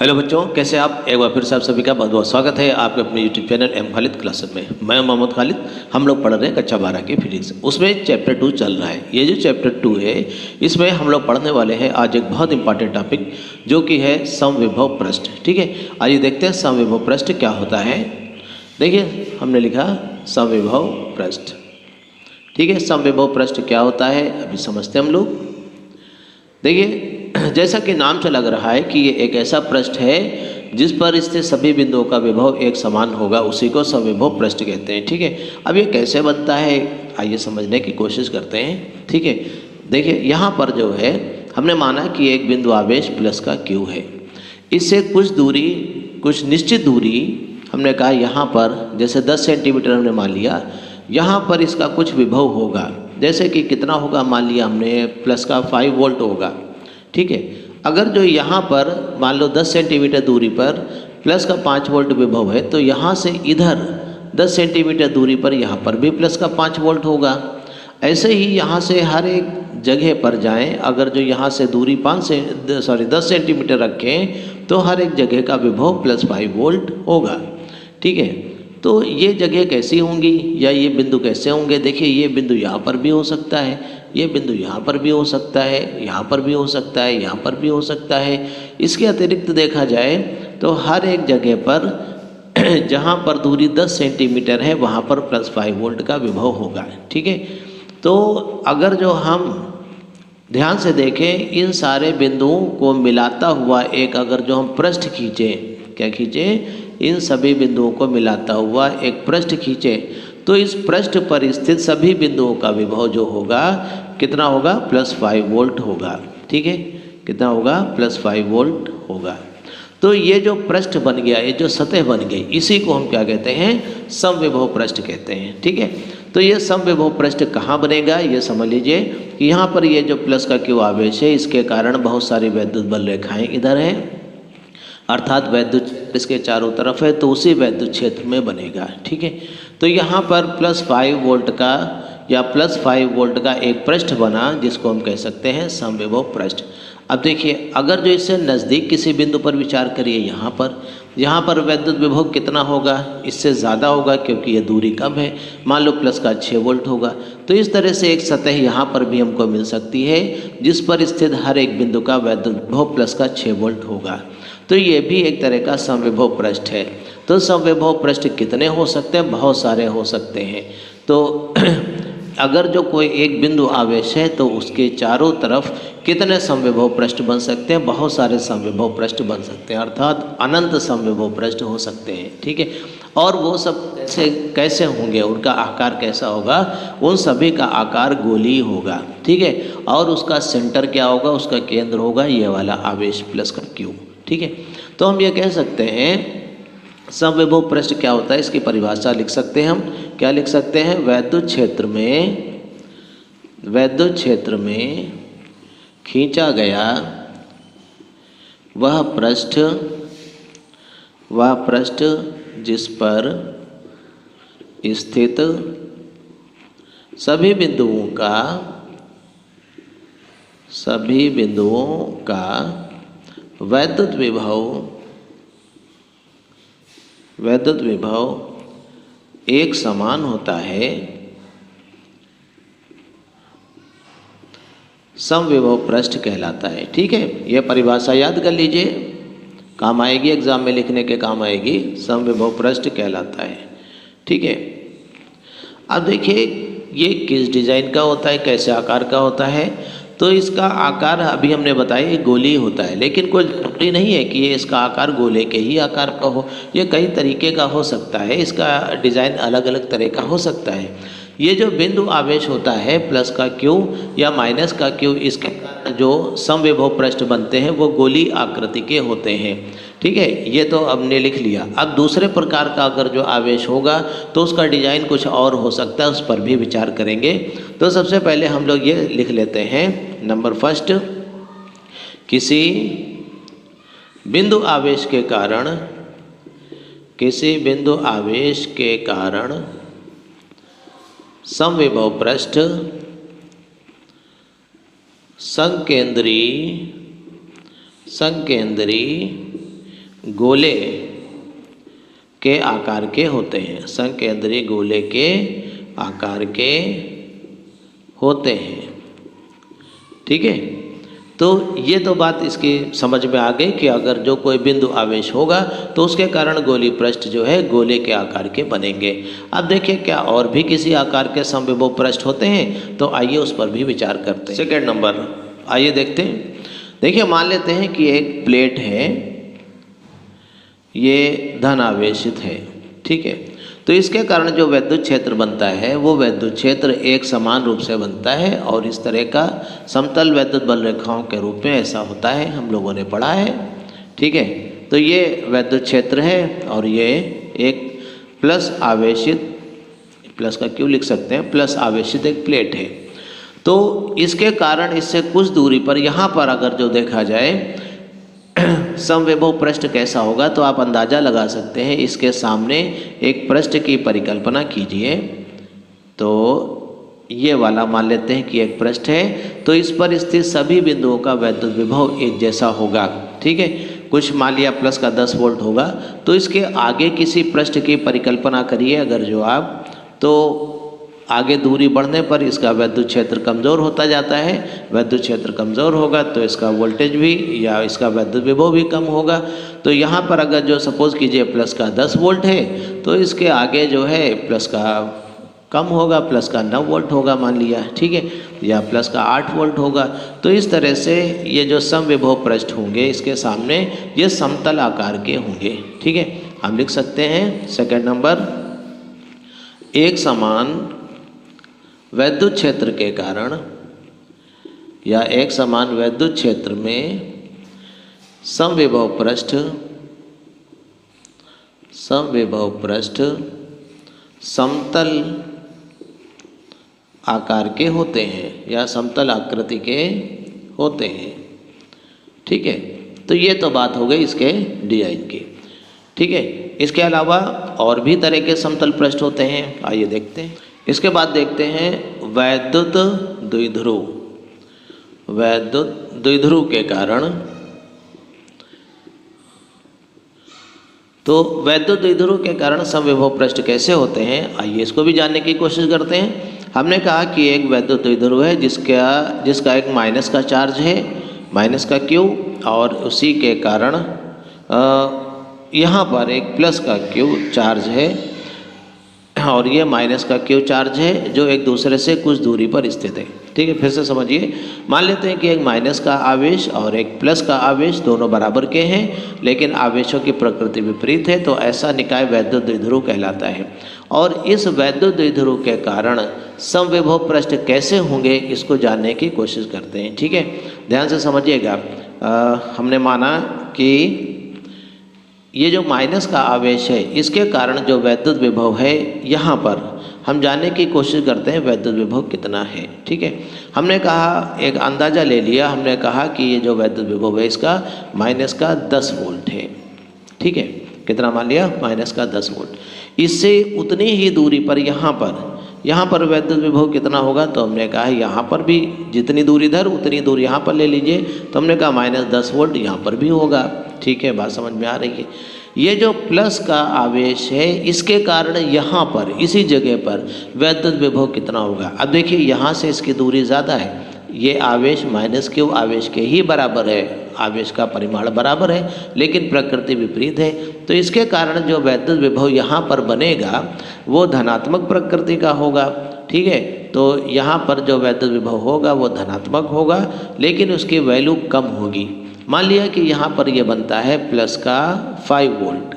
Hello बच्चों, कैसे आप? एक बार फिर से आप सभी का बहुत बहुत स्वागत है आपके अपने YouTube channel M Khalid classes में। मैं मोहम्मद खालिद। हम लोग पढ़ रहे हैं कक्षा 12 की फिजिक्स, उसमें चैप्टर 2 चल रहा है। ये जो चैप्टर 2 है इसमें हम लोग पढ़ने वाले हैं आज एक बहुत इंपॉर्टेंट टॉपिक जो कि है समविभव पृष्ठ। ठीक है, आइए देखते हैं समविभव पृष्ठ क्या होता है। देखिए हमने लिखा समविभव पृष्ठ। ठीक है, समविभव पृष्ठ क्या होता है अभी समझते हैं हम लोग। देखिए जैसा कि नाम से लग रहा है कि ये एक ऐसा पृष्ठ है जिस पर स्थित सभी बिंदुओं का विभव एक समान होगा, उसी को समविभव पृष्ठ कहते हैं। ठीक है, अब ये कैसे बनता है आइए समझने की कोशिश करते हैं। ठीक है, देखिए यहाँ पर जो है हमने माना कि एक बिंदु आवेश प्लस का क्यू है, इससे कुछ दूरी, कुछ निश्चित दूरी हमने कहा यहाँ पर जैसे 10 सेंटीमीटर हमने मान लिया, यहाँ पर इसका कुछ विभव होगा। जैसे कि कितना होगा, मान लिया हमने प्लस का 5 वोल्ट होगा। ठीक है, अगर जो यहाँ पर मान लो 10 सेंटीमीटर दूरी पर प्लस का 5 वोल्ट विभव है, तो यहाँ से इधर 10 सेंटीमीटर दूरी पर यहाँ पर भी प्लस का 5 वोल्ट होगा। ऐसे ही यहाँ से हर एक जगह पर जाएं, अगर जो यहाँ से दूरी 10 सेंटीमीटर रखें तो हर एक जगह का विभव प्लस 5 वोल्ट होगा। ठीक है, तो ये जगह कैसी होंगी या ये बिंदु कैसे होंगे? देखिए ये बिंदु यहाँ पर भी हो सकता है, ये बिंदु यहाँ पर भी हो सकता है, यहाँ पर भी हो सकता है, यहाँ पर भी हो सकता है। इसके अतिरिक्त देखा जाए तो हर एक जगह पर जहाँ पर दूरी 10 सेंटीमीटर है वहाँ पर प्लस 5 वोल्ट का विभव होगा। ठीक है, तो अगर जो हम ध्यान से देखें इन सारे बिंदुओं को मिलाता हुआ एक अगर जो हम पृष्ठ खींचें, क्या खींचें? इन सभी बिंदुओं को मिलाता हुआ एक पृष्ठ खींचें तो इस पृष्ठ पर स्थित सभी बिंदुओं का विभव जो होगा कितना होगा? प्लस 5 वोल्ट होगा। ठीक है, कितना होगा? प्लस 5 वोल्ट होगा। तो ये जो पृष्ठ बन गया, ये जो सतह बन गई, इसी को हम क्या कहते हैं? समविभव पृष्ठ कहते हैं। ठीक है, तो ये समविभव पृष्ठ कहाँ बनेगा ये समझ लीजिए कि यहाँ पर ये जो प्लस का क्यू आवेश है इसके कारण बहुत सारी वैद्युत बल रेखाएं इधर हैं, अर्थात वैद्युत क्षेत्र इसके चारों तरफ है, तो उसी वैद्युत क्षेत्र में बनेगा। ठीक है, तो यहाँ पर प्लस 5 वोल्ट का या प्लस 5 वोल्ट का एक पृष्ठ बना जिसको हम कह सकते हैं समविभव पृष्ठ। अब देखिए अगर जो इससे नज़दीक किसी बिंदु पर विचार करिए, यहाँ पर वैद्युत विभव कितना होगा? इससे ज़्यादा होगा क्योंकि ये दूरी कम है, मान लो प्लस का 6 वोल्ट होगा। तो इस तरह से एक सतह यहाँ पर भी हमको मिल सकती है जिस पर स्थित हर एक बिंदु का वैद्युत विभव प्लस का 6 वोल्ट होगा। तो ये भी एक तरह का समविभव पृष्ठ है। तो समविभव पृष्ठ कितने हो सकते हैं? बहुत सारे हो सकते हैं। तो अगर जो कोई एक बिंदु आवेश है तो उसके चारों तरफ कितने समविभव पृष्ठ बन सकते हैं? बहुत सारे समविभव पृष्ठ बन सकते हैं, अर्थात अनंत समविभव पृष्ठ हो सकते हैं। ठीक है, और वो सब कैसे होंगे, उनका आकार कैसा होगा? उन सभी का आकार गोलीय होगा। ठीक है, और उसका सेंटर क्या होगा? उसका केंद्र होगा ये वाला आवेश प्लस का क्यू। ठीक है, तो हम ये कह सकते हैं समविभव पृष्ठ क्या होता है, इसकी परिभाषा लिख सकते हैं हम। क्या लिख सकते हैं? वैद्युत क्षेत्र में खींचा गया वह पृष्ठ जिस पर स्थित सभी बिंदुओं का वैद्युत विभव एक समान होता है, समविभव पृष्ठ कहलाता है। ठीक है, यह परिभाषा याद कर लीजिए, काम आएगी, एग्जाम में लिखने के काम आएगी। समविभव पृष्ठ कहलाता है। ठीक है, अब देखिए ये किस डिजाइन का होता है, कैसे आकार का होता है? तो इसका आकार अभी हमने बताया गोलीय होता है, लेकिन कोई जरूरी नहीं है कि ये इसका आकार गोले के ही आकार का हो, ये कई तरीके का हो सकता है, इसका डिज़ाइन अलग अलग तरह का हो सकता है। ये जो बिंदु आवेश होता है प्लस का क्यू या माइनस का क्यू, इसके जो समविभव पृष्ठ बनते हैं वो गोलीय आकृति के होते हैं। ठीक है, ये तो हमने लिख लिया। अब दूसरे प्रकार का अगर जो आवेश होगा तो उसका डिजाइन कुछ और हो सकता है, उस पर भी विचार करेंगे। तो सबसे पहले हम लोग ये लिख लेते हैं, नंबर फर्स्ट, किसी बिंदु आवेश के कारण समविभव पृष्ठ संकेंद्री गोले के आकार के होते हैं, संकेंद्री गोले के आकार के होते हैं। ठीक है, तो ये तो बात इसकी समझ में आ गई कि अगर जो कोई बिंदु आवेश होगा तो उसके कारण गोलीय पृष्ठ जो है गोले के आकार के बनेंगे। अब देखिए क्या और भी किसी आकार के समविभव पृष्ठ होते हैं, तो आइए उस पर भी विचार करते हैं। सेकेंड नंबर आइए देखते हैं। देखिए मान लेते हैं कि एक प्लेट है, ये धन आवेशित है। ठीक है, तो इसके कारण जो वैद्युत क्षेत्र बनता है वो वैद्युत क्षेत्र एक समान रूप से बनता है और इस तरह का समतल वैद्युत बल रेखाओं के रूप में ऐसा होता है, हम लोगों ने पढ़ा है। ठीक है, तो ये वैद्युत क्षेत्र है और ये एक प्लस आवेशित, प्लस का क्यों लिख सकते हैं, प्लस आवेशित एक प्लेट है। तो इसके कारण इससे कुछ दूरी पर यहाँ पर अगर जो देखा जाए समविभव पृष्ठ कैसा होगा, तो आप अंदाज़ा लगा सकते हैं। इसके सामने एक पृष्ठ की परिकल्पना कीजिए, तो ये वाला मान लेते हैं कि एक पृष्ठ है, तो इस पर स्थित सभी बिंदुओं का वैद्युत विभव एक जैसा होगा। ठीक है, कुछ मान लिया प्लस का 10 वोल्ट होगा, तो इसके आगे किसी पृष्ठ की परिकल्पना करिए अगर जो आप, तो आगे दूरी बढ़ने पर इसका वैद्युत क्षेत्र कमज़ोर होता जाता है। वैद्युत क्षेत्र कमज़ोर होगा तो इसका वोल्टेज भी या इसका वैद्युत विभव भी कम होगा। तो यहाँ पर अगर जो सपोज़ कीजिए प्लस का 10 वोल्ट है, तो इसके आगे जो है प्लस का कम होगा, प्लस का 9 वोल्ट होगा मान लिया। ठीक है, या प्लस का 8 वोल्ट होगा। तो इस तरह से ये जो समविभव पृष्ठ होंगे इसके सामने ये समतल आकार के होंगे। ठीक है, हम लिख सकते हैं सेकंड नंबर, एक समान वैद्युत क्षेत्र के कारण या एक समान वैद्युत क्षेत्र में समविभव पृष्ठ समतल आकार के होते हैं या समतल आकृति के होते हैं। ठीक है, तो ये तो बात हो गई इसके डिजाइन की। ठीक है, इसके अलावा और भी तरह के समतल पृष्ठ होते हैं, आइए देखते हैं। इसके बाद देखते हैं वैद्युत द्विध्रुव। वैद्युत द्विध्रुव के कारण, तो वैद्युत द्विध्रुव के कारण समविभव पृष्ठ कैसे होते हैं, आइए इसको भी जानने की कोशिश करते हैं। हमने कहा कि एक वैद्युत द्विध्रुव है जिसका एक माइनस का चार्ज है, माइनस का क्यू, और उसी के कारण यहाँ पर एक प्लस का क्यू चार्ज है और ये माइनस का क्यू चार्ज है जो एक दूसरे से कुछ दूरी पर स्थित है। ठीक है, फिर से समझिए। मान लेते हैं कि एक माइनस का आवेश और एक प्लस का आवेश दोनों बराबर के हैं, लेकिन आवेशों की प्रकृति विपरीत है, तो ऐसा निकाय वैद्युत द्विध्रुव कहलाता है। और इस वैद्युत द्विध्रुव के कारण समविभव पृष्ठ कैसे होंगे इसको जानने की कोशिश करते हैं। ठीक है, ध्यान से समझिएगा। हमने माना कि ये जो माइनस का आवेश है इसके कारण जो वैद्युत विभव है यहाँ पर हम जानने की कोशिश करते हैं वैद्युत विभव कितना है। ठीक है, हमने कहा एक अंदाज़ा ले लिया, हमने कहा कि ये जो वैद्युत विभव है इसका माइनस का 10 वोल्ट है। ठीक है, कितना मान लिया, माइनस का 10 वोल्ट। इससे उतनी ही दूरी पर यहाँ पर वैद्युत विभव कितना होगा, तो हमने कहा यहाँ पर भी जितनी दूरी इधर उतनी दूरी यहाँ पर ले लीजिए, तो हमने कहा माइनस 10 वोल्ट यहाँ पर भी होगा। ठीक है, बात समझ में आ रही है। ये जो प्लस का आवेश है इसके कारण यहाँ पर इसी जगह पर वैद्युत विभव कितना होगा। अब देखिए यहाँ से इसकी दूरी ज़्यादा है, ये आवेश माइनस क्यू आवेश के ही बराबर है, आवेश का परिमाण बराबर है, लेकिन प्रकृति विपरीत है। तो इसके कारण जो वैद्युत विभव यहाँ पर बनेगा वो धनात्मक प्रकृति का होगा। ठीक है, तो यहाँ पर जो वैद्युत विभव होगा वो धनात्मक होगा, लेकिन उसकी वैल्यू कम होगी। मान लिया कि यहाँ पर ये बनता है प्लस का 5 वोल्ट।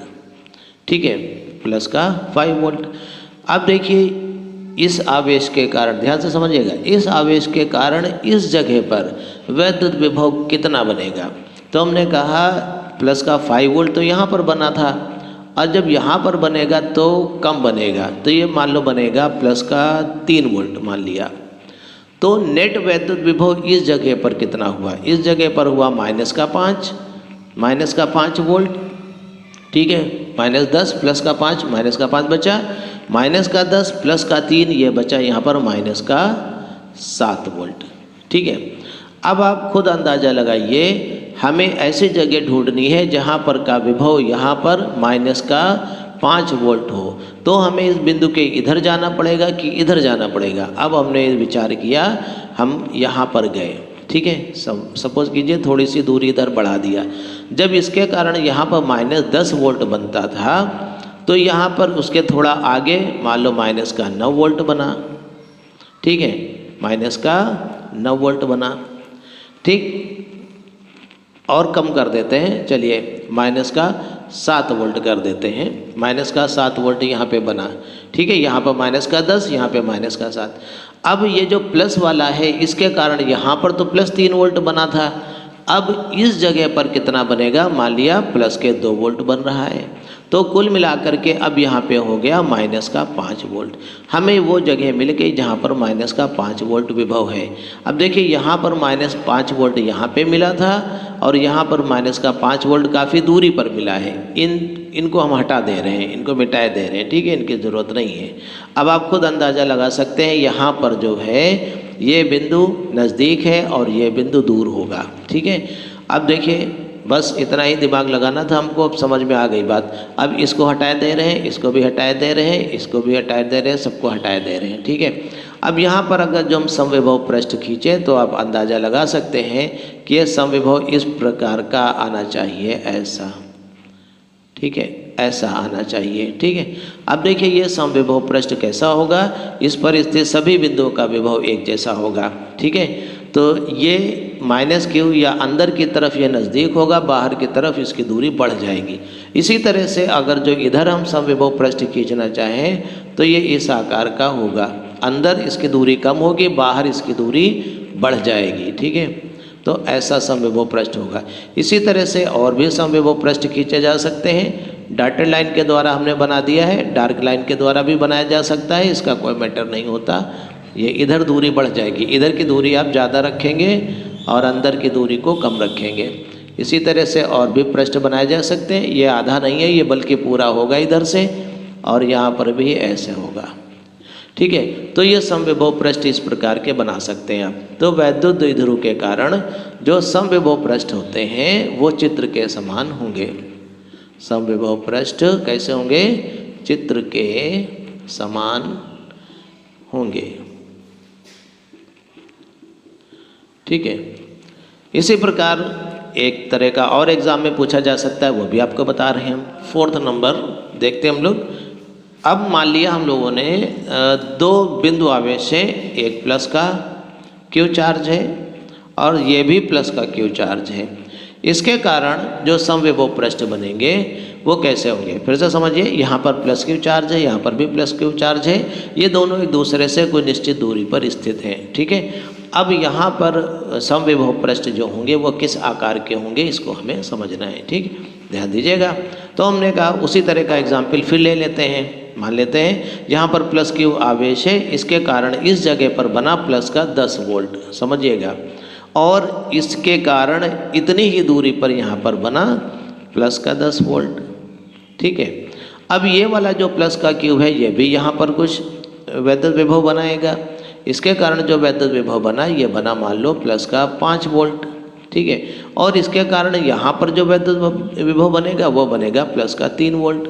ठीक है, प्लस का 5 वोल्ट। अब देखिए इस आवेश के कारण, ध्यान से समझिएगा, इस आवेश के कारण इस जगह पर वैद्युत विभव कितना बनेगा। तो हमने कहा प्लस का 5 वोल्ट तो यहाँ पर बना था, और जब यहाँ पर बनेगा तो कम बनेगा, तो ये मान लो बनेगा प्लस का 3 वोल्ट मान लिया। तो नेट वैद्युत विभव इस जगह पर कितना हुआ, इस जगह पर हुआ माइनस का 5 वोल्ट। ठीक है, माइनस 10 प्लस का 5, माइनस का 5 बचा, माइनस का 10 प्लस का 3 ये बचा यहाँ पर माइनस का 7 वोल्ट। ठीक है, अब आप खुद अंदाज़ा लगाइए हमें ऐसी जगह ढूंढनी है जहाँ पर का विभव यहाँ पर माइनस का 5 वोल्ट हो। तो हमें इस बिंदु के इधर जाना पड़ेगा कि इधर जाना पड़ेगा। अब हमने विचार किया, हम यहाँ पर गए, ठीक है। सपोज कीजिए थोड़ी सी दूरी इधर बढ़ा दिया। जब इसके कारण यहाँ पर -10 वोल्ट बनता था, तो यहाँ पर उसके थोड़ा आगे मान लो माइनस का 9 वोल्ट बना, ठीक है, माइनस का 9 वोल्ट बना, ठीक। और कम कर देते हैं, चलिए माइनस का 7 वोल्ट कर देते हैं। माइनस का 7 वोल्ट यहाँ पे बना, ठीक है। यहाँ पर माइनस का 10, यहाँ पे माइनस का 7। अब ये जो प्लस वाला है, इसके कारण यहाँ पर तो +3 वोल्ट बना था। अब इस जगह पर कितना बनेगा, मान लिया प्लस के 2 वोल्ट बन रहा है। तो कुल मिलाकर के अब यहाँ पे हो गया माइनस का 5 वोल्ट। हमें वो जगह मिल गई जहाँ पर माइनस का 5 वोल्ट विभव है। अब देखिए यहाँ पर -5 वोल्ट यहाँ पे मिला था और यहाँ पर माइनस का 5 वोल्ट काफ़ी दूरी पर मिला है। इनको हम हटा दे रहे हैं, इनको मिटाए दे रहे हैं, ठीक है, इनकी ज़रूरत नहीं है। अब आप खुद अंदाज़ा लगा सकते हैं, यहाँ पर जो है ये बिंदु नज़दीक है और ये बिंदु दूर होगा, ठीक है। अब देखिए बस इतना ही दिमाग लगाना था हमको, अब समझ में आ गई बात। अब इसको हटाए दे रहे हैं, इसको भी हटाए दे रहे हैं, इसको भी हटाए दे रहे हैं, सबको हटाए दे रहे हैं, ठीक है। अब यहाँ पर अगर जो हम समविभव पृष्ठ खींचे तो आप अंदाज़ा लगा सकते हैं कि ये समविभव इस प्रकार का आना चाहिए, ऐसा, ठीक है, ऐसा आना चाहिए, ठीक है। अब देखिए ये समविभव पृष्ठ कैसा होगा, इस पर स्थित सभी बिंदुओं का विभव एक जैसा होगा, ठीक है। तो ये -q या अंदर की तरफ ये नज़दीक होगा, बाहर की तरफ इसकी दूरी बढ़ जाएगी। इसी तरह से अगर जो इधर हम समविभव पृष्ठ खींचना चाहें तो ये इस आकार का होगा, अंदर इसकी दूरी कम होगी, बाहर इसकी दूरी बढ़ जाएगी, ठीक है। तो ऐसा समविभव पृष्ठ होगा। इसी तरह से और भी समविभव पृष्ठ खींचे जा सकते हैं। डॉटेड लाइन के द्वारा हमने बना दिया है, डार्क लाइन के द्वारा भी बनाया जा सकता है, इसका कोई मैटर नहीं होता। ये इधर दूरी बढ़ जाएगी, इधर की दूरी आप ज़्यादा रखेंगे और अंदर की दूरी को कम रखेंगे। इसी तरह से और भी पृष्ठ बनाए जा सकते हैं। ये आधा नहीं है, ये बल्कि पूरा होगा इधर से, और यहाँ पर भी ऐसे होगा, ठीक है। तो ये समविभव पृष्ठ इस प्रकार के बना सकते हैं आप। तो वैद्युत द्विध्रुव के कारण जो समविभव पृष्ठ होते हैं वो चित्र के समान होंगे। समविभव पृष्ठ कैसे होंगे, चित्र के समान होंगे, ठीक है। इसी प्रकार एक तरह का और एग्जाम में पूछा जा सकता है, वो भी आपको बता रहे हैं हम। 4th नंबर देखते हैं हम लोग। अब मान लिया हम लोगों ने 2 बिंदु आवेश है, एक प्लस का Q चार्ज है और ये भी प्लस का Q चार्ज है। इसके कारण जो समविभव पृष्ठ बनेंगे वो कैसे होंगे, फिर से समझिए। यहाँ पर प्लस Q चार्ज है, यहाँ पर भी प्लस Q चार्ज है, ये दोनों एक दूसरे से कोई निश्चित दूरी पर स्थित हैं, ठीक है। अब यहाँ पर समविभव पृष्ठ जो होंगे वो किस आकार के होंगे, इसको हमें समझना है, ठीक, ध्यान दीजिएगा। तो हमने कहा उसी तरह का एग्जाम्पल फिर ले लेते हैं। मान लेते हैं यहाँ पर प्लस Q आवेश है, इसके कारण इस जगह पर बना प्लस का 10 वोल्ट, समझिएगा। और इसके कारण इतनी ही दूरी पर यहाँ पर बना प्लस का 10 वोल्ट, ठीक है। अब ये वाला जो प्लस का Q है ये भी यहाँ पर कुछ वैद्युत विभव बनाएगा। इसके कारण जो वैद्युत विभव बना ये बना मान लो प्लस का 5 वोल्ट, ठीक है। और इसके कारण यहाँ पर जो वैद्युत विभव बनेगा वो बनेगा प्लस का 3 वोल्ट।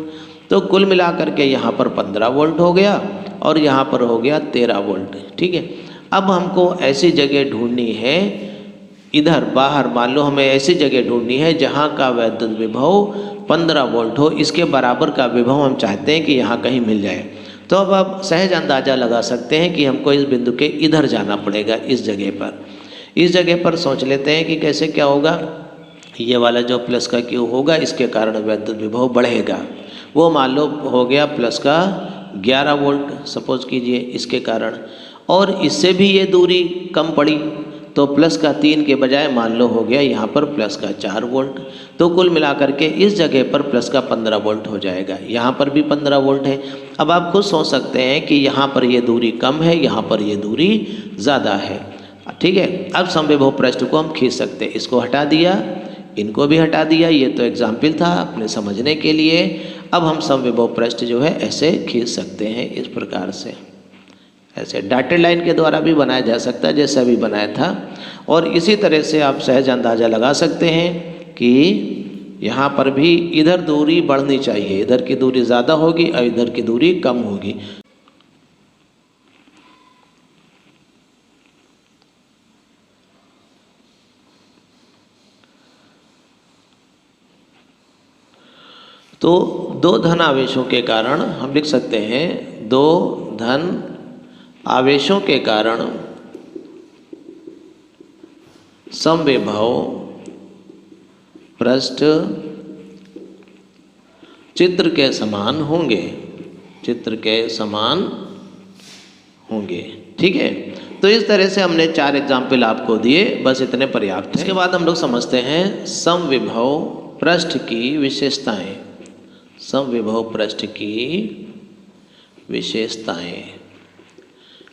तो कुल मिलाकर के यहाँ पर 15 वोल्ट हो गया और यहाँ पर हो गया 13 वोल्ट, ठीक है। अब हमको ऐसी जगह ढूंढनी है, इधर बाहर मान लो हमें ऐसी जगह ढूंढनी है जहाँ का वैद्युत विभव 15 वोल्ट हो, इसके बराबर का विभव हम चाहते हैं कि यहाँ कहीं मिल जाए। तो अब आप सहज अंदाज़ा लगा सकते हैं कि हमको इस बिंदु के इधर जाना पड़ेगा, इस जगह पर। इस जगह पर सोच लेते हैं कि कैसे क्या होगा। ये वाला जो प्लस का Q होगा इसके कारण वैद्युत विभव बढ़ेगा, वो मान लो हो गया प्लस का 11 वोल्ट सपोज कीजिए इसके कारण। और इससे भी ये दूरी कम पड़ी तो प्लस का 3 के बजाय मान लो हो गया यहाँ पर प्लस का 4 वोल्ट। तो कुल मिलाकर के इस जगह पर प्लस का 15 वोल्ट हो जाएगा, यहाँ पर भी 15 वोल्ट है। अब आप खुद सोच सकते हैं कि यहाँ पर ये दूरी कम है, यहाँ पर ये दूरी ज़्यादा है, ठीक है। अब समविभव पृष्ठ को हम खींच सकते हैं। इसको हटा दिया, इनको भी हटा दिया, ये तो एग्जाम्पल था अपने समझने के लिए। अब हम समविभव पृष्ठ जो है ऐसे खींच सकते हैं, इस प्रकार से ऐसे डॉटेड लाइन के द्वारा भी बनाया जा सकता है जैसे अभी बनाया था। और इसी तरह से आप सहज अंदाज़ा लगा सकते हैं कि यहाँ पर भी इधर दूरी बढ़नी चाहिए, इधर की दूरी ज़्यादा होगी और इधर की दूरी कम होगी। तो दो धन आवेशों के कारण हम लिख सकते हैं, दो धन आवेशों के कारण समविभव पृष्ठ चित्र के समान होंगे, चित्र के समान होंगे। ठीक है, तो इस तरह से हमने 4 एग्जाम्पल आपको दिए, बस इतने पर्याप्त है। इसके बाद हम लोग समझते हैं समविभव पृष्ठ की विशेषताएं। समविभव पृष्ठ की विशेषताएं।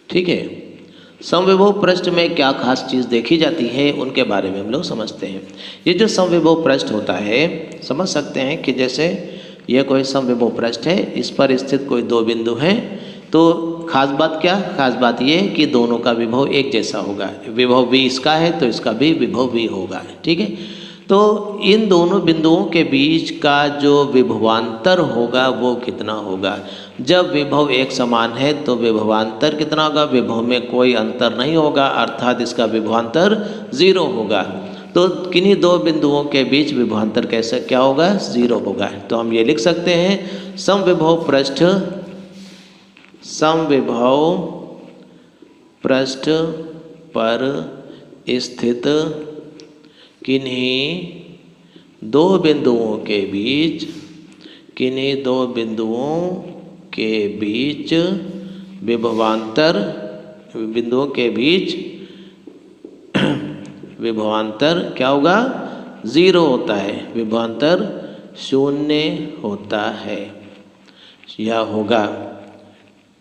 ठीक है, समविभव पृष्ठ में क्या खास चीज़ देखी जाती है उनके बारे में हम लोग समझते हैं। ये जो समविभव पृष्ठ होता है, समझ सकते हैं कि जैसे यह कोई समविभव पृष्ठ है, इस पर स्थित कोई 2 बिंदु हैं, तो खास बात क्या, खास बात ये है कि दोनों का विभव एक जैसा होगा। विभव v इसका है तो इसका भी विभव v होगा। ठीक है, तो इन दोनों बिंदुओं के बीच का जो विभवांतर होगा वो कितना होगा। जब विभव एक समान है तो विभवांतर कितना होगा, विभव में कोई अंतर नहीं होगा, अर्थात इसका विभवांतर 0 होगा। तो किन्हीं 2 बिंदुओं के बीच विभवांतर कैसे क्या होगा, 0 होगा। तो हम ये लिख सकते हैं समविभव पृष्ठ, समविभव पृष्ठ पर स्थित किन्हीं 2 बिंदुओं के बीच, किन्हीं 2 बिंदुओं के बीच विभवांतर, बिंदुओं के बीच विभवांतर क्या होगा, 0 होता है, विभवांतर 0 होता है या होगा।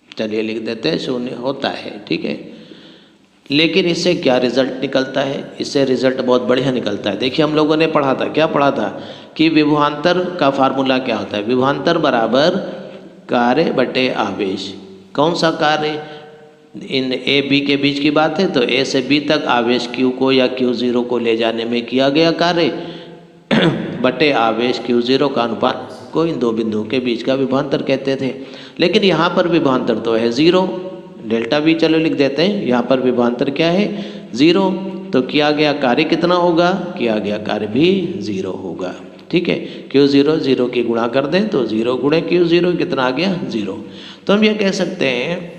चलिए लिख देते हैं 0 होता है। ठीक है, लेकिन इससे क्या रिजल्ट निकलता है, इससे रिजल्ट बहुत बढ़िया निकलता है। देखिए हम लोगों ने पढ़ा था, क्या पढ़ा था कि विभवांतर का फार्मूला क्या होता है, विभवांतर बराबर कार्य बटे आवेश। कौन सा कार्य, इन ए बी के बीच की बात है तो ए से बी तक आवेश क्यू को या Q0 को ले जाने में किया गया कार्य बटे आवेश Q0 का अनुपात को इन 2 बिंदुओं के बीच का विभवांतर कहते थे। लेकिन यहाँ पर विभवांतर तो है 0, डेल्टा भी चलो लिख देते हैं, यहाँ पर विभवांतर क्या है 0, तो किया गया कार्य कितना होगा, किया गया कार्य भी 0 होगा। ठीक है, Q0 0 की गुणा कर दें तो 0 गुणे Q0 कितना आ गया 0। तो हम ये कह सकते हैं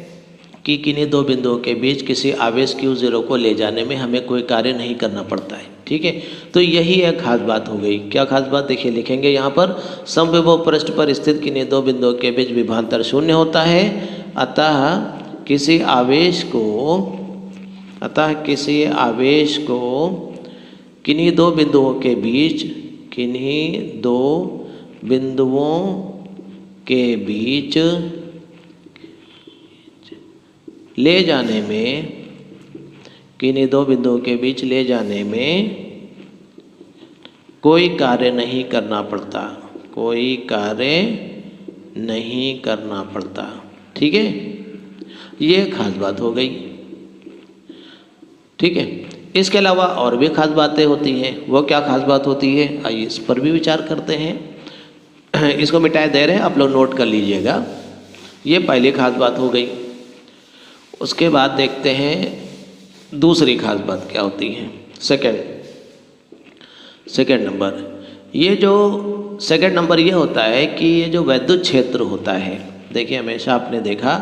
कि किन्हीं 2 बिंदुओं के बीच किसी आवेश Q0 को ले जाने में हमें कोई कार्य नहीं करना पड़ता है। ठीक है, तो यही एक खास बात हो गई। क्या खास बात, देखिए लिखेंगे यहाँ पर समविभव पृष्ठ पर स्थित किन्हीं 2 बिंदुओं के बीच विभवांतर 0 होता है, अतः किसी आवेश को किन्हीं 2 बिंदुओं के बीच, किन्हीं 2 बिंदुओं के बीच ले जाने में, किन्हीं 2 बिंदुओं के बीच ले जाने में कोई कार्य नहीं करना पड़ता, कोई कार्य नहीं करना पड़ता। ठीक है, ये खास बात हो गई। ठीक है, इसके अलावा और भी खास बातें होती हैं, वो क्या खास बात होती है, आइए इस पर भी विचार करते हैं। इसको मिटाए दे रहे हैं, आप लोग नोट कर लीजिएगा। ये पहली खास बात हो गई। उसके बाद देखते हैं दूसरी खास बात क्या होती है, सेकेंड नंबर। ये जो सेकेंड नंबर ये होता है कि ये जो वैद्युत क्षेत्र होता है, देखिए हमेशा आपने देखा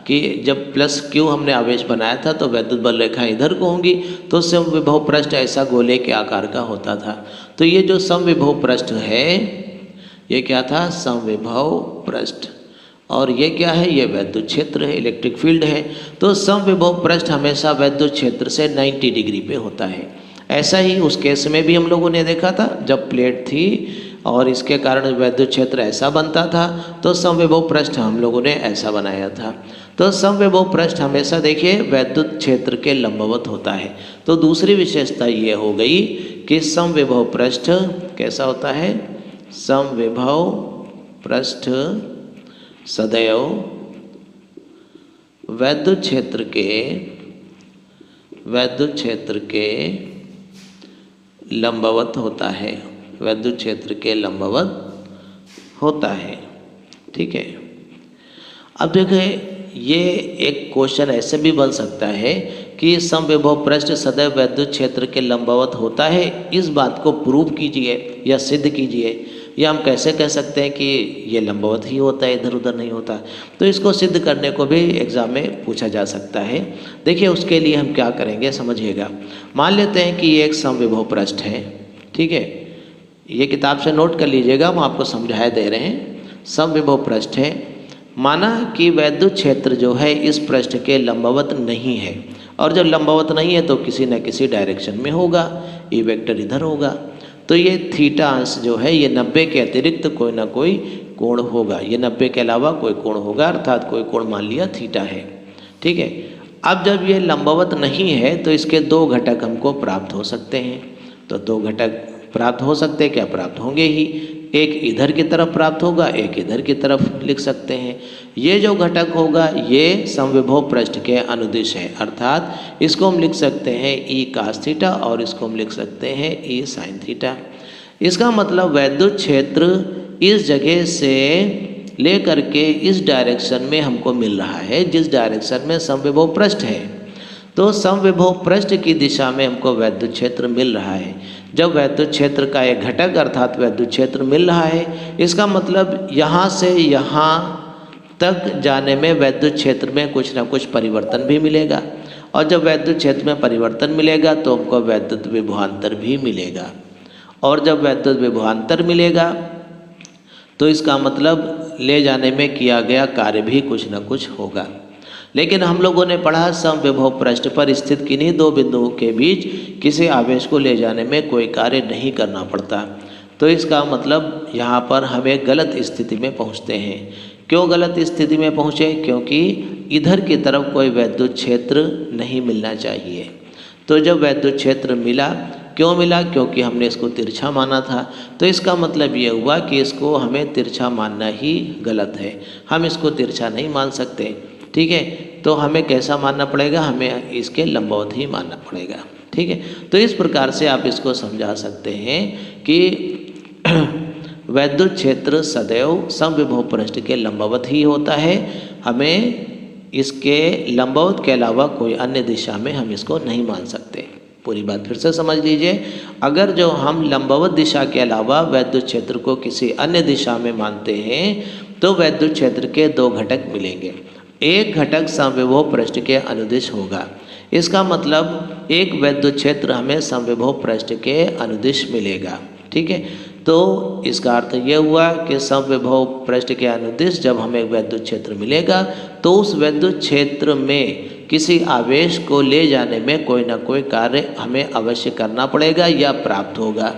कि जब प्लस Q हमने आवेश बनाया था तो वैद्युत बल रेखा इधर को होंगी, तो समविभव पृष्ठ ऐसा गोले के आकार का होता था। तो ये जो समविभव पृष्ठ है, ये क्या था, समविभव पृष्ठ, और ये क्या है, ये वैद्युत क्षेत्र है, इलेक्ट्रिक फील्ड है। तो समविभव पृष्ठ हमेशा वैद्युत क्षेत्र से 90 डिग्री पे होता है। ऐसा ही उस केस में भी हम लोगों ने देखा था, जब प्लेट थी और इसके कारण वैद्युत क्षेत्र ऐसा बनता था, तो समविभव पृष्ठ हम लोगों ने ऐसा बनाया था। तो समविभव पृष्ठ हमेशा देखिए वैद्युत क्षेत्र के लंबवत होता है। तो दूसरी विशेषता ये हो गई कि समविभव पृष्ठ कैसा होता है, समविभव पृष्ठ सदैव वैद्युत क्षेत्र के लंबवत होता है, वैद्युत क्षेत्र के लंबवत होता है। ठीक है। अब देखिए ये एक क्वेश्चन ऐसे भी बन सकता है कि समविभव पृष्ठ सदैव वैद्युत क्षेत्र के लंबवत होता है, इस बात को प्रूव कीजिए या सिद्ध कीजिए। या हम कैसे कह सकते हैं कि ये लंबवत ही होता है, इधर उधर नहीं होता। तो इसको सिद्ध करने को भी एग्ज़ाम में पूछा जा सकता है। देखिए उसके लिए हम क्या करेंगे समझिएगा। मान लेते हैं कि ये एक समविभव पृष्ठ है। ठीक है, ये किताब से नोट कर लीजिएगा, हम आपको समझाए दे रहे हैं। समविभव पृष्ठ है, माना कि वैद्युत क्षेत्र जो है इस पृष्ठ के लंबवत नहीं है, और जब लंबवत नहीं है तो किसी न किसी डायरेक्शन में होगा, ई वेक्टर इधर होगा। तो ये थीटा अंश जो है ये 90 के अतिरिक्त कोई ना कोई कोण होगा, ये 90 के अलावा कोई कोण होगा, अर्थात कोई कोण मान लिया थीटा है। ठीक है। अब जब ये लंबवत नहीं है तो इसके दो घटक हमको प्राप्त हो सकते हैं। तो दो घटक प्राप्त हो सकते हैं, क्या प्राप्त होंगे ही, एक इधर की तरफ प्राप्त होगा, एक इधर की तरफ लिख सकते हैं। ये जो घटक होगा ये समविभव पृष्ठ के अनुदिश है, अर्थात इसको हम लिख सकते हैं ई कास थीटा और इसको हम लिख सकते हैं ई साइन थीटा। इसका मतलब वैद्युत क्षेत्र इस जगह से ले करके इस डायरेक्शन में हमको मिल रहा है जिस डायरेक्शन में समविभव पृष्ठ है। तो समविभव पृष्ठ की दिशा में हमको वैद्युत क्षेत्र मिल रहा है। जब वैद्युत क्षेत्र का एक घटक अर्थात वैद्युत क्षेत्र मिल रहा है, इसका मतलब यहाँ से यहाँ तक जाने में वैद्युत क्षेत्र में कुछ ना कुछ परिवर्तन भी मिलेगा, और जब वैद्युत क्षेत्र में परिवर्तन मिलेगा तो हमको वैद्युत विभवांतर भी मिलेगा, और जब वैद्युत विभवांतर मिलेगा तो इसका मतलब ले जाने में किया गया कार्य भी कुछ ना कुछ होगा। लेकिन हम लोगों ने पढ़ा समविभव पृष्ठ पर स्थित किन्हीं दो बिंदुओं के बीच किसी आवेश को ले जाने में कोई कार्य नहीं करना पड़ता। तो इसका मतलब यहाँ पर हमें गलत स्थिति में पहुँचते हैं। क्यों गलत स्थिति में पहुँचे? क्योंकि इधर की तरफ कोई वैद्युत क्षेत्र नहीं मिलना चाहिए। तो जब वैद्युत क्षेत्र मिला, क्यों मिला? क्योंकि हमने इसको तिरछा माना था। तो इसका मतलब ये हुआ कि इसको हमें तिरछा मानना ही गलत है, हम इसको तिरछा नहीं मान सकते। ठीक है, तो हमें कैसा मानना पड़ेगा? हमें इसके लंबवत ही मानना पड़ेगा। ठीक है, तो इस प्रकार से आप इसको समझा सकते हैं कि वैद्युत क्षेत्र सदैव समविभव पृष्ठ के लंबवत ही होता है, हमें इसके लंबवत के अलावा कोई अन्य दिशा में हम इसको नहीं मान सकते। पूरी बात फिर से समझ लीजिए। अगर जो हम लंबवत दिशा के अलावा वैद्युत क्षेत्र को किसी अन्य दिशा में मानते हैं तो वैद्युत क्षेत्र के दो घटक मिलेंगे। एक घटक समविभव पृष्ठ के अनुदिश होगा, इसका मतलब एक वैद्युत क्षेत्र हमें समविभव पृष्ठ के अनुदिश मिलेगा। ठीक है, तो इसका अर्थ यह हुआ कि समविभव पृष्ठ के अनुदिश जब हमें वैद्युत क्षेत्र मिलेगा तो उस वैद्युत क्षेत्र में किसी आवेश को ले जाने में कोई ना कोई कार्य हमें अवश्य करना पड़ेगा या प्राप्त होगा।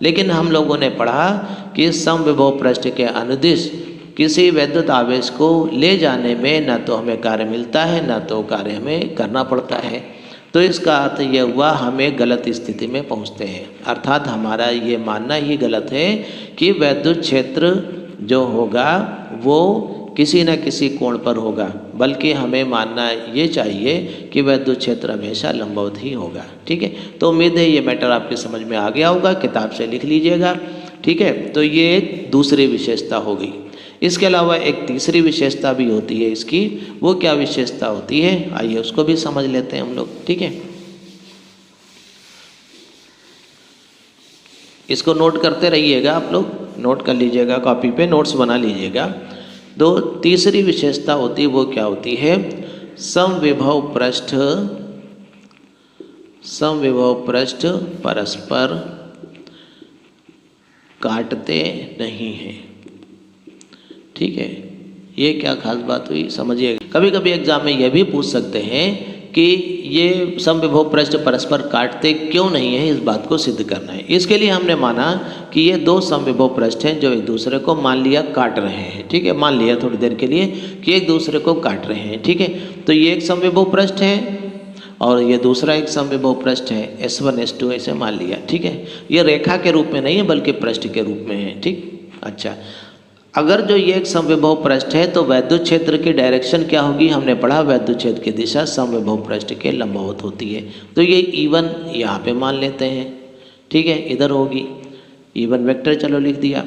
लेकिन हम लोगों ने पढ़ा कि समविभव पृष्ठ के अनुदिश किसी वैद्युत आवेश को ले जाने में न तो हमें कार्य मिलता है न तो कार्य हमें करना पड़ता है। तो इसका अर्थ यह हुआ हमें गलत स्थिति में पहुंचते हैं, अर्थात हमारा ये मानना ही गलत है कि वैद्युत क्षेत्र जो होगा वो किसी न किसी कोण पर होगा, बल्कि हमें मानना ये चाहिए कि वैद्युत क्षेत्र हमेशा लंबवत ही होगा। ठीक है, तो उम्मीद है ये मैटर आपके समझ में आ गया होगा, किताब से लिख लीजिएगा। ठीक है, तो ये एक दूसरी विशेषता हो गई। इसके अलावा एक तीसरी विशेषता भी होती है इसकी, वो क्या विशेषता होती है आइए उसको भी समझ लेते हैं हम लोग। ठीक है, इसको नोट करते रहिएगा, आप लोग नोट कर लीजिएगा, कॉपी पे नोट्स बना लीजिएगा। दो तीसरी विशेषता होती है वो क्या होती है? समविभव पृष्ठ परस्पर काटते नहीं हैं। ठीक है, ये क्या खास बात हुई समझिए। कभी कभी एग्जाम में यह भी पूछ सकते हैं कि ये समविभव पृष्ठ परस्पर काटते क्यों नहीं है, इस बात को सिद्ध करना है। इसके लिए हमने माना कि ये दो समविभव पृष्ठ हैं जो एक दूसरे को मान लिया काट रहे हैं। ठीक है, मान लिया थोड़ी देर के लिए कि एक दूसरे को काट रहे हैं। ठीक है, तो ये एक समविभव पृष्ठ है और ये दूसरा एक समविभव पृष्ठ है, S1 S2 ऐसे मान लिया। ठीक है, ये रेखा के रूप में नहीं है बल्कि पृष्ठ के रूप में है। ठीक, अच्छा, अगर जो ये एक समविभव पृष्ठ है तो वैद्युत क्षेत्र की डायरेक्शन क्या होगी, हमने पढ़ा वैद्युत क्षेत्र की दिशा समविभव पृष्ठ के लंबवत होती है। तो ये E1 यहाँ पे मान लेते हैं, ठीक है, इधर होगी E1 वेक्टर, चलो लिख दिया।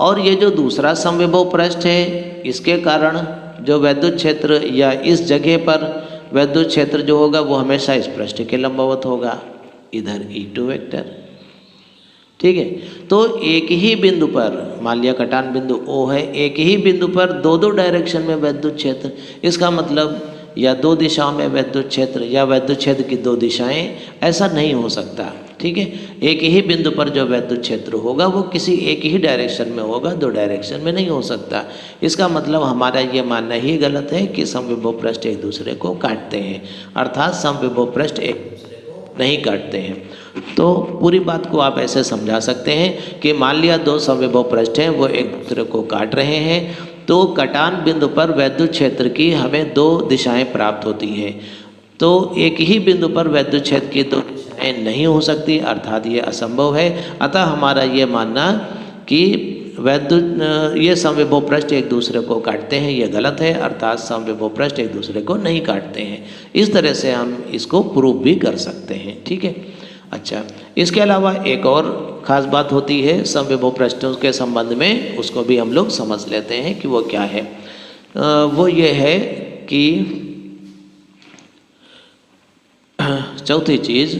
और ये जो दूसरा समविभव पृष्ठ है इसके कारण जो वैद्युत क्षेत्र या इस जगह पर वैद्युत क्षेत्र जो होगा वो हमेशा इस पृष्ठ के लंबवत होगा, इधर E2 वेक्टर, ठीक है। तो एक ही बिंदु पर, मान लिया कटान बिंदु O है, एक ही बिंदु पर दो दो डायरेक्शन में वैद्युत क्षेत्र, इसका मतलब या दो दिशाओं में वैद्युत क्षेत्र या वैद्युत क्षेत्र की दो दिशाएं, ऐसा नहीं हो सकता, ठीक है। एक ही बिंदु पर जो वैद्युत क्षेत्र होगा वो किसी एक ही डायरेक्शन में होगा, दो डायरेक्शन में नहीं हो सकता। इसका मतलब हमारा ये मानना ही गलत है कि समविभव पृष्ठ एक दूसरे को काटते हैं, अर्थात समविभव पृष्ठ एक दूसरे को नहीं काटते हैं। तो पूरी बात को आप ऐसे समझा सकते हैं कि मान लिया दो समविभव पृष्ठ हैं, वो एक दूसरे को काट रहे हैं, तो कटान बिंदु पर वैद्युत क्षेत्र की हमें दो दिशाएं प्राप्त होती हैं। तो एक ही बिंदु पर वैद्युत क्षेत्र की दो दिशाएं नहीं हो सकती, अर्थात ये असंभव है। अतः हमारा ये मानना कि ये समविभव पृष्ठ एक दूसरे को काटते हैं ये गलत है, अर्थात समविभव पृष्ठ एक दूसरे को नहीं काटते हैं। इस तरह से हम इसको प्रूव भी कर सकते हैं, ठीक है। अच्छा, इसके अलावा एक और ख़ास बात होती है समविभव पृष्ठों के संबंध में, उसको भी हम लोग समझ लेते हैं कि वो क्या है। वो ये है कि चौथी चीज़,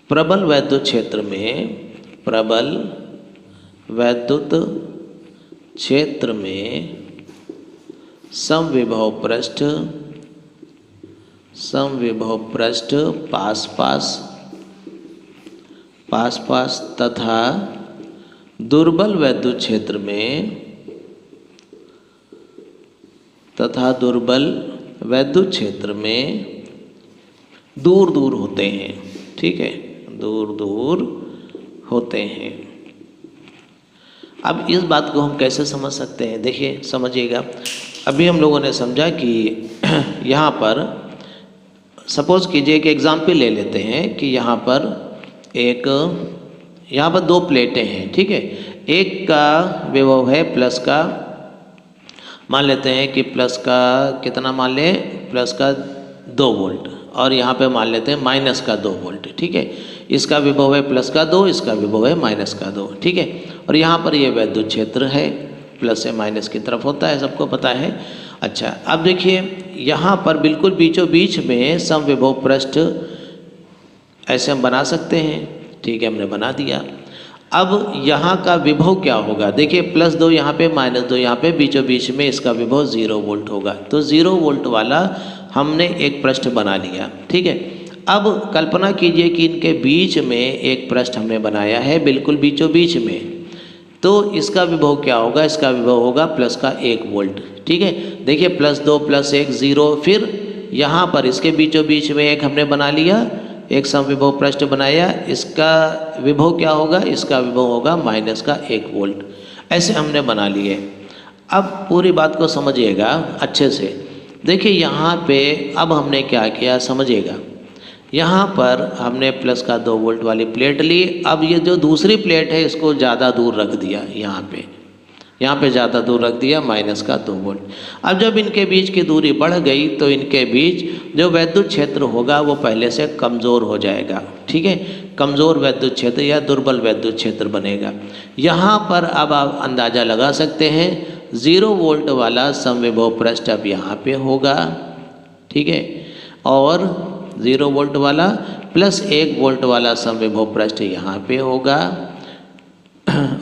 प्रबल वैद्युत क्षेत्र में, प्रबल वैद्युत क्षेत्र में समविभव पृष्ठ पास पास तथा दुर्बल वैद्युत क्षेत्र में दूर दूर होते हैं, ठीक है, दूर दूर होते हैं। अब इस बात को हम कैसे समझ सकते हैं, देखिए समझिएगा। अभी हम लोगों ने समझा कि यहाँ पर सपोज कीजिए कि एग्जाम्पल ले लेते हैं कि यहाँ पर दो प्लेटें हैं, ठीक है। एक का विभव है प्लस का, मान लेते हैं कि प्लस का कितना, मान लें प्लस का 2 वोल्ट, और यहाँ पे मान लेते हैं माइनस का 2 वोल्ट, ठीक है। इसका विभव है प्लस का 2, इसका विभव है माइनस का 2, ठीक है। और यहाँ पर ये वैद्युत क्षेत्र है, प्लस से माइनस की तरफ होता है, सबको पता है। अच्छा, अब देखिए यहाँ पर बिल्कुल बीचों बीच में समविभव पृष्ठ ऐसे हम बना सकते हैं, ठीक है, हमने बना दिया। अब यहाँ का विभव क्या होगा, देखिए +2 यहाँ पे, -2 यहाँ पे, बीचों बीच में इसका विभव 0 वोल्ट होगा। तो 0 वोल्ट वाला हमने एक पृष्ठ बना लिया, ठीक है। अब कल्पना कीजिए कि इनके बीच में एक पृष्ठ हमने बनाया है, बिल्कुल बीचों बीच में। तो इसका विभव क्या होगा, इसका विभव होगा प्लस का 1 वोल्ट, ठीक है। देखिए +2 + 1 0, फिर यहाँ पर इसके बीचों बीच में एक हमने बना लिया, एक समविभव पृष्ठ बनाया, इसका विभव क्या होगा, इसका विभव होगा -1 वोल्ट। ऐसे हमने बना लिए। अब पूरी बात को समझिएगा अच्छे से। देखिए यहाँ पे अब हमने क्या किया समझिएगा, यहाँ पर हमने प्लस का 2 वोल्ट वाली प्लेट ली। अब ये जो दूसरी प्लेट है इसको ज़्यादा दूर रख दिया, यहाँ पे ज़्यादा दूर रख दिया, माइनस का 2 वोल्ट। अब जब इनके बीच की दूरी बढ़ गई तो इनके बीच जो वैद्युत क्षेत्र होगा वो पहले से कमज़ोर हो जाएगा, ठीक है। कमज़ोर वैद्युत क्षेत्र या दुर्बल वैद्युत क्षेत्र बनेगा। यहाँ पर अब आप अंदाज़ा लगा सकते हैं 0 वोल्ट वाला समविभव पृष्ठ अब यहाँ पे होगा, ठीक है, और 0 वोल्ट वाला +1 वोल्ट वाला समविभव पृष्ठ यहाँ पे होगा,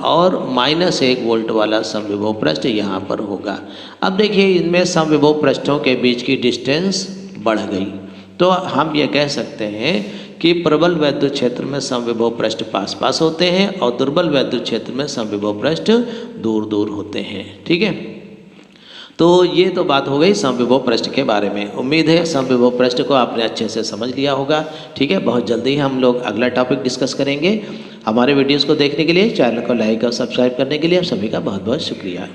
और -1 वोल्ट वाला समविभव पृष्ठ यहाँ पर होगा। अब देखिए इनमें समविभव पृष्ठों के बीच की डिस्टेंस बढ़ गई, तो हम ये कह सकते हैं कि प्रबल वैद्युत क्षेत्र में समविभव पृष्ठ पास पास होते हैं और दुर्बल वैद्युत क्षेत्र में समविभव पृष्ठ दूर दूर होते हैं, ठीक है। तो ये तो बात हो गई समविभव पृष्ठ के बारे में। उम्मीद है समविभव पृष्ठ को आपने अच्छे से समझ लिया होगा, ठीक है। बहुत जल्दी हम लोग अगला टॉपिक डिस्कस करेंगे। हमारे वीडियोस को देखने के लिए, चैनल को लाइक और सब्सक्राइब करने के लिए आप सभी का बहुत बहुत शुक्रिया।